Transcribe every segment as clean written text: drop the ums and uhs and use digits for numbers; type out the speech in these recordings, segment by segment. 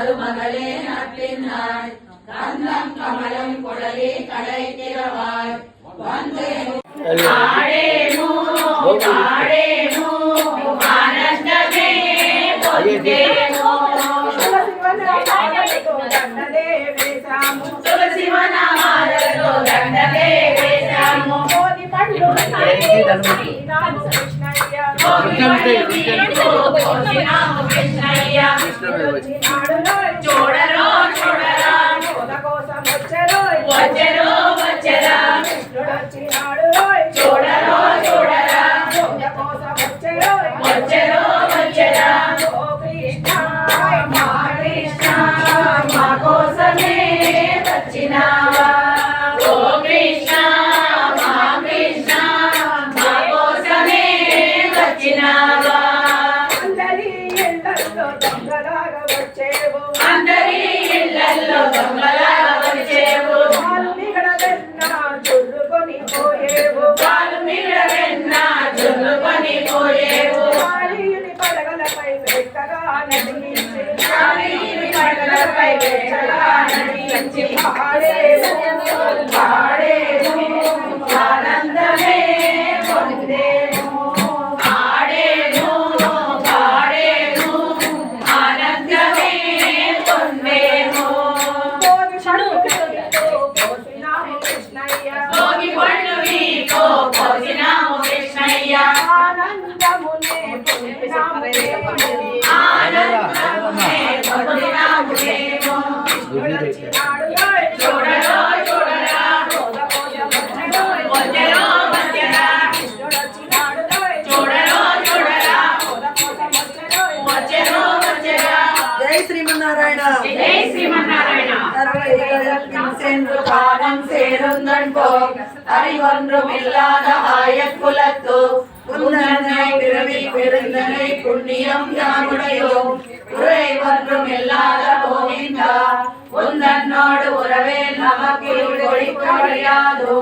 மருமகளே நப்பின்னாய் கந்தம் கமலம் குடலி கடை திறவாய் வந்து ஆடேனோ ஆடேனோ ஆனந்தமே பொந்தேனோ తులసివన మాలతో దండలే వేశాము కోటి పండ్లు శ్రీరాము కృష్ణయ్య చూడరో చూడరా కోసం వచ్చరో వచ్చరో వచ్చరా కృష్ణుడొచ్చినాడు చూడరో చూడరా కోసం వచ్చరో వచ్చరో వచ్చరా ఓ కృష్ణ మా కృష్ణ మా కోసమే వచ్చినావా ఓ కృష్ణ మా కృష్ణ మా కోసమే వచ్చినావా అందరి ఇళ్ళల్లో దొంగలాగా వచ్చేవు అందరి ఇళ్ళల్లో దొంగలాగా వచ్చేవు పాలు మిగడవెన్నా చుర్రుకొని పోయేవు పాలు మిగడవెన్నా చుర్రుకొని పోయేవు కాళీయుని పడగలపై వెక్కగా నడిచి కాళీయుని పడగలపై వెక్కగా నడిచి పాడేవు పాడేవు ఆనందమే పొందేను ఆడేను పాడేను ఆనందమే పొందేను భోగి పండు వీకో పోసినాము కృష్ణయ్య ఆనందమునే ఆనందమునే పొందినాము మేము చూడరో చూడరా వచ్చరో వచ్చరా చూడరో చూడరా వచ్చరో వచ్చరా జై శ్రీమన్నారాయణ జై శ్రీమన్నారాయణ காலம் சேருந்தன்போ அறிவொன்றும் இல்லாத ஆயக்குலத்து உந்தனை பிறவி பெருந்தனை புண்ணியம் யாருடையோ உரை ஒன்றும் இல்லாத கோவிந்தா உந்தன்னோடு உறவே நமக்கு ஒழிக்க முடியாது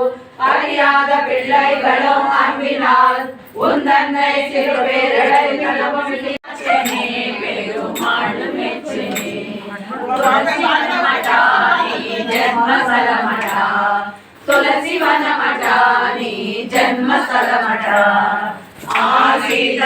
அறியாத பிள்ளைகளும் அன்பினால் உந்தன்னை சிறு பேரடைகளும் பெருமாள் மெச்சினே జన్మస్థలమట తులసి వనమట నీ జన్మస్థలమట ఆ సీత